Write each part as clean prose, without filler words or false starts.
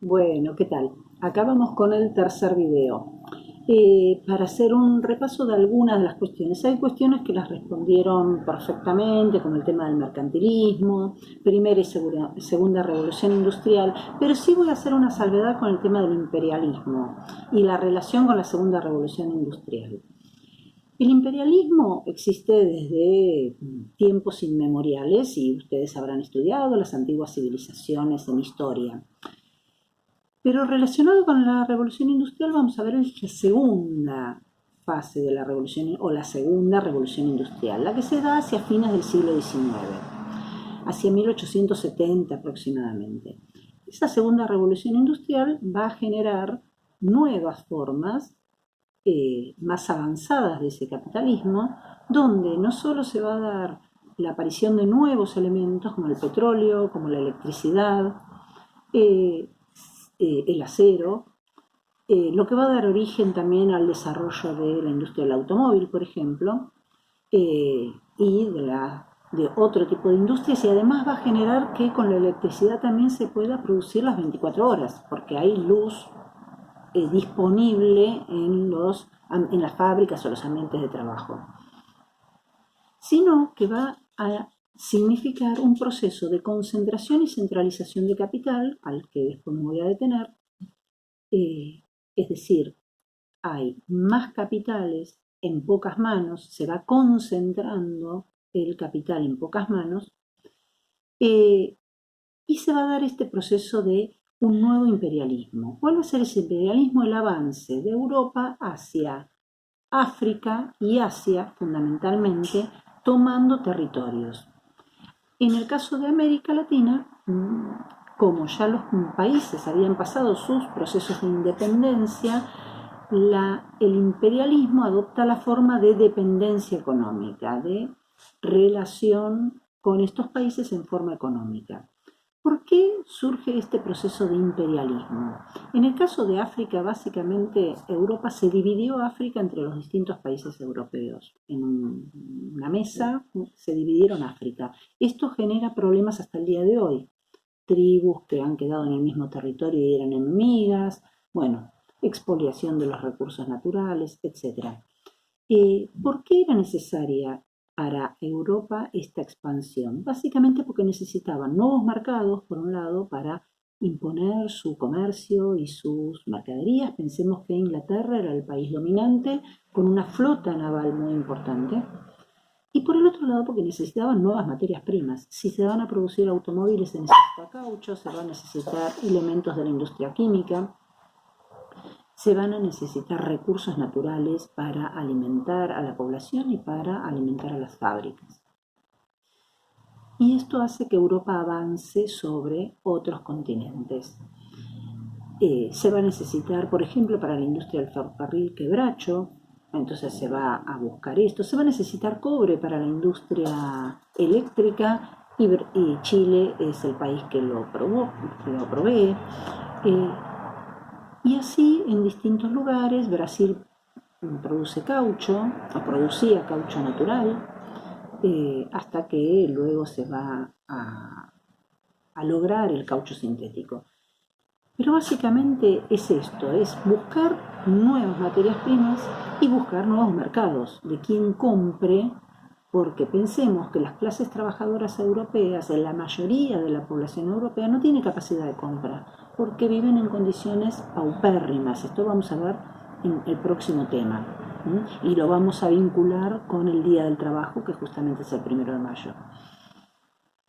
Bueno, ¿qué tal? Acá vamos con el tercer video. Para hacer un repaso de algunas de las cuestiones. Hay cuestiones que las respondieron perfectamente, como el tema del mercantilismo, primera y segunda revolución industrial, pero sí voy a hacer una salvedad con el tema del imperialismo y la relación con la segunda revolución industrial. El imperialismo existe desde tiempos inmemoriales y ustedes habrán estudiado las antiguas civilizaciones en historia. Pero relacionado con la revolución industrial vamos a ver la segunda fase de la revolución o la segunda revolución industrial, la que se da hacia fines del siglo XIX, hacia 1870 aproximadamente. Esta segunda revolución industrial va a generar nuevas formas más avanzadas de ese capitalismo, donde no solo se va a dar la aparición de nuevos elementos como el petróleo, como la electricidad, eh, el acero, lo que va a dar origen también al desarrollo de la industria del automóvil, por ejemplo, y de otro tipo de industrias, y además va a generar que con la electricidad también se pueda producir las 24 horas, porque hay luz disponible en las fábricas o los ambientes de trabajo, sino que va a significar un proceso de concentración y centralización de capital, al que después me voy a detener. Es decir, hay más capitales en pocas manos, se va concentrando el capital en pocas manos, eh, y se va a dar este proceso de un nuevo imperialismo. ¿Cuál va a ser ese imperialismo? El avance de Europa hacia África y Asia, fundamentalmente, tomando territorios. En el caso de América Latina, como ya los países habían pasado sus procesos de independencia, el imperialismo adopta la forma de dependencia económica, de relación con estos países en forma económica. ¿Por qué surge este proceso de imperialismo? En el caso de África, básicamente Europa se dividió África entre los distintos países europeos. En una mesa se dividieron África. Esto genera problemas hasta el día de hoy. Tribus que han quedado en el mismo territorio y eran enemigas, bueno, expoliación de los recursos naturales, etc. ¿Por qué era necesaria para Europa esta expansión? Básicamente porque necesitaban nuevos mercados, por un lado, para imponer su comercio y sus mercaderías. Pensemos que Inglaterra era el país dominante con una flota naval muy importante. Y por el otro lado, porque necesitaban nuevas materias primas. Si se van a producir automóviles, se necesita caucho, se van a necesitar elementos de la industria química, se van a necesitar recursos naturales para alimentar a la población y para alimentar a las fábricas. Y esto hace que Europa avance sobre otros continentes. Se va a necesitar, por ejemplo, para la industria del ferrocarril quebracho, entonces se va a buscar esto. Se va a necesitar cobre para la industria eléctrica y Chile es el país que lo provee. Y así en distintos lugares, Brasil produce caucho, o producía caucho natural, hasta que luego se va a lograr el caucho sintético. Pero básicamente es esto, es buscar nuevas materias primas y buscar nuevos mercados de quien compre, porque pensemos que las clases trabajadoras europeas, la mayoría de la población europea, no tiene capacidad de compra, porque viven en condiciones paupérrimas. Esto vamos a ver en el próximo tema. Y lo vamos a vincular con el Día del Trabajo, que justamente es el 1 de mayo.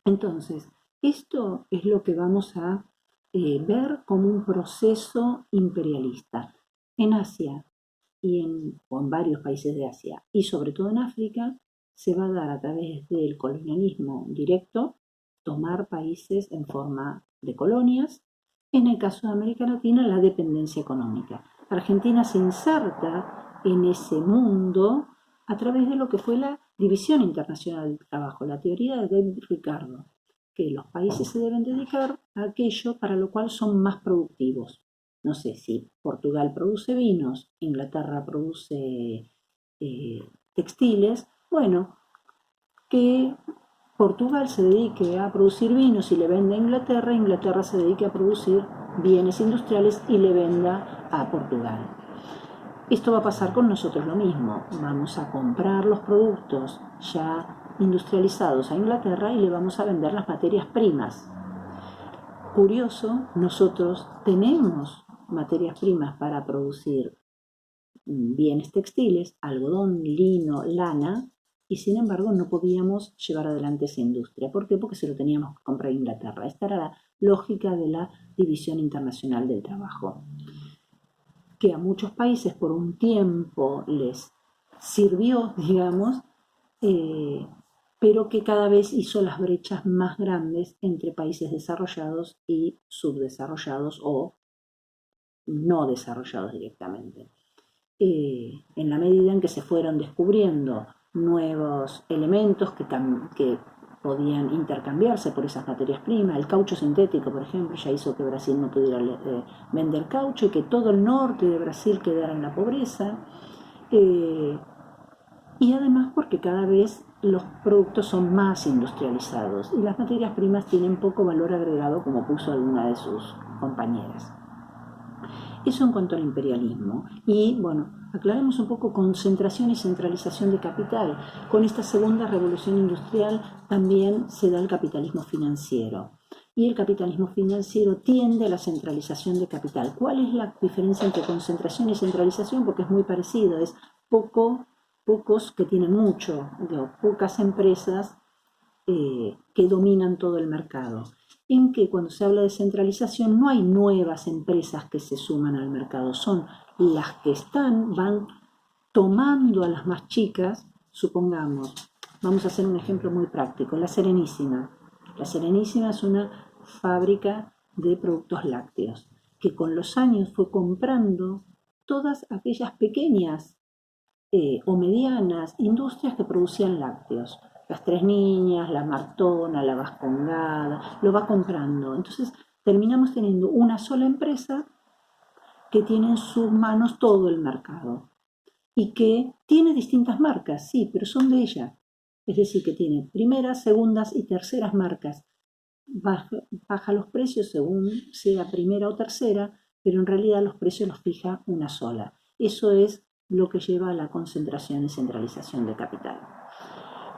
Entonces, esto es lo que vamos a ver como un proceso imperialista. En Asia o en varios países de Asia y sobre todo en África, se va a dar a través del colonialismo directo, tomar países en forma de colonias. En el caso de América Latina, la dependencia económica. Argentina se inserta en ese mundo a través de lo que fue la División Internacional del Trabajo, la teoría de David Ricardo, que los países se deben dedicar a aquello para lo cual son más productivos. No sé si Portugal produce vinos, Inglaterra produce textiles, bueno, que Portugal se dedique a producir vinos y le vende a Inglaterra, Inglaterra se dedique a producir bienes industriales y le venda a Portugal. Esto va a pasar con nosotros lo mismo. Vamos a comprar los productos ya industrializados a Inglaterra y le vamos a vender las materias primas. Curioso, nosotros tenemos materias primas para producir bienes textiles, algodón, lino, lana, y sin embargo no podíamos llevar adelante esa industria. ¿Por qué? Porque se lo teníamos que comprar a Inglaterra. Esta era la lógica de la División Internacional del Trabajo, que a muchos países por un tiempo les sirvió, digamos, pero que cada vez hizo las brechas más grandes entre países desarrollados y subdesarrollados o no desarrollados directamente. En la medida en que se fueron descubriendo nuevos elementos que podían intercambiarse por esas materias primas. El caucho sintético, por ejemplo, ya hizo que Brasil no pudiera vender caucho y que todo el norte de Brasil quedara en la pobreza. Y además porque cada vez los productos son más industrializados y las materias primas tienen poco valor agregado, como puso alguna de sus compañeras. Eso en cuanto al imperialismo. Y bueno, aclaremos un poco concentración y centralización de capital. Con esta segunda revolución industrial también se da el capitalismo financiero. Y el capitalismo financiero tiende a la centralización de capital. ¿Cuál es la diferencia entre concentración y centralización? Porque es muy parecido, es pocos que tienen mucho, pocas empresas que dominan todo el mercado. En que cuando se habla de centralización no hay nuevas empresas que se suman al mercado, son las que van tomando a las más chicas. Supongamos, vamos a hacer un ejemplo muy práctico, La Serenísima. La Serenísima es una fábrica de productos lácteos que con los años fue comprando todas aquellas pequeñas o medianas industrias que producían lácteos. Las Tres Niñas, la Martona, la Vascongada, lo va comprando. Entonces terminamos teniendo una sola empresa que tiene en sus manos todo el mercado y que tiene distintas marcas, sí, pero son de ella. Es decir, que tiene primeras, segundas y terceras marcas. Baja los precios según sea primera o tercera, pero en realidad los precios los fija una sola. Eso es lo que lleva a la concentración y centralización de capital.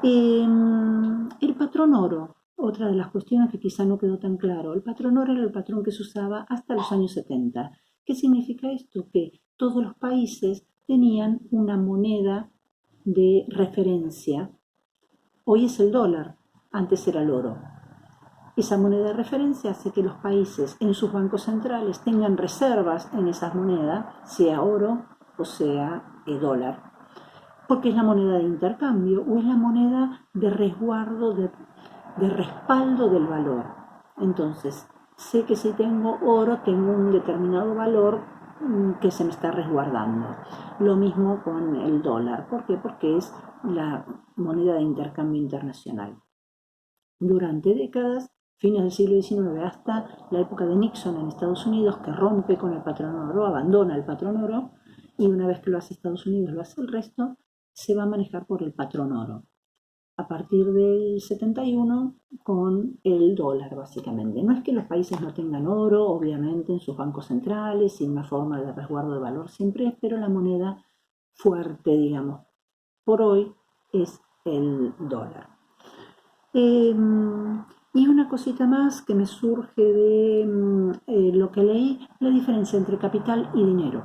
El patrón oro, otra de las cuestiones que quizá no quedó tan claro. El patrón oro era el patrón que se usaba hasta los años 70. ¿Qué significa esto? Que todos los países tenían una moneda de referencia. Hoy es el dólar, antes era el oro. Esa moneda de referencia hace que los países en sus bancos centrales tengan reservas en esas monedas, sea oro o sea dólar, porque es la moneda de intercambio o es la moneda de resguardo, de respaldo del valor. Entonces, sé que si tengo oro, tengo un determinado valor que se me está resguardando. Lo mismo con el dólar. ¿Por qué? Porque es la moneda de intercambio internacional. Durante décadas, fines del siglo XIX hasta la época de Nixon en Estados Unidos, que rompe con el patrón oro, abandona el patrón oro, y una vez que lo hace Estados Unidos, lo hace el resto, se va a manejar por el patrón oro. A partir del 71 con el dólar, básicamente. No es que los países no tengan oro, obviamente, en sus bancos centrales y una forma de resguardo de valor siempre es, pero la moneda fuerte, digamos, por hoy es el dólar. Y una cosita más que me surge de lo que leí, la diferencia entre capital y dinero.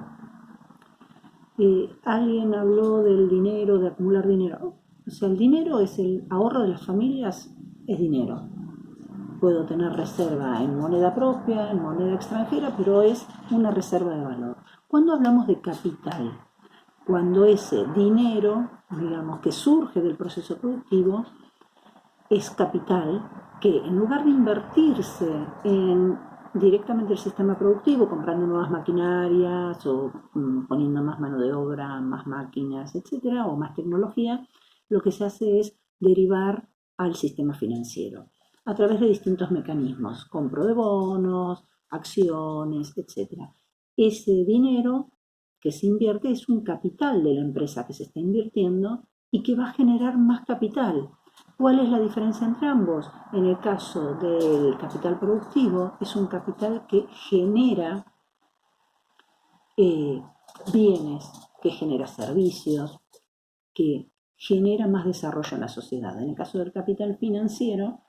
Alguien habló del dinero, de acumular dinero. O sea, el dinero es el ahorro de las familias, es dinero. Puedo tener reserva en moneda propia, en moneda extranjera, pero es una reserva de valor. Cuando hablamos de capital, cuando ese dinero, digamos, que surge del proceso productivo, es capital que en lugar de invertirse en directamente el sistema productivo, comprando nuevas maquinarias o poniendo más mano de obra, más máquinas, etcétera, o más tecnología, lo que se hace es derivar al sistema financiero a través de distintos mecanismos, compro de bonos, acciones, etcétera. Ese dinero que se invierte es un capital de la empresa que se está invirtiendo y que va a generar más capital. ¿Cuál es la diferencia entre ambos? En el caso del capital productivo, es un capital que genera bienes, que genera servicios, que genera más desarrollo en la sociedad. En el caso del capital financiero,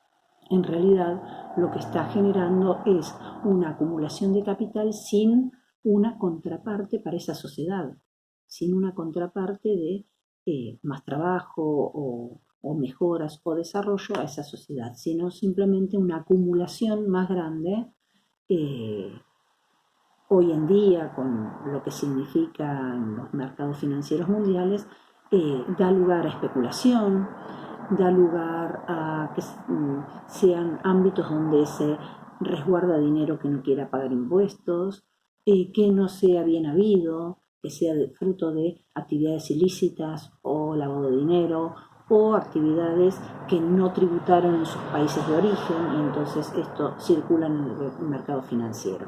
en realidad lo que está generando es una acumulación de capital sin una contraparte para esa sociedad, sin una contraparte de más trabajo o mejoras o desarrollo a esa sociedad, sino simplemente una acumulación más grande. Hoy en día, con lo que significan los mercados financieros mundiales, da lugar a especulación, da lugar a que sean ámbitos donde se resguarda dinero que no quiera pagar impuestos, que no sea bien habido, que sea fruto de actividades ilícitas o lavado de dinero o actividades que no tributaron en sus países de origen, y entonces esto circula en el mercado financiero.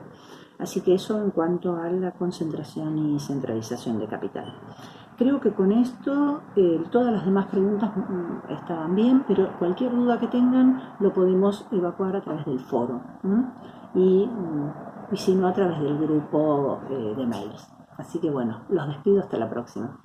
Así que eso en cuanto a la concentración y centralización de capital. Creo que con esto todas las demás preguntas estaban bien, pero cualquier duda que tengan lo podemos evacuar a través del foro y si no a través del grupo de mails. Así que bueno, los despido hasta la próxima.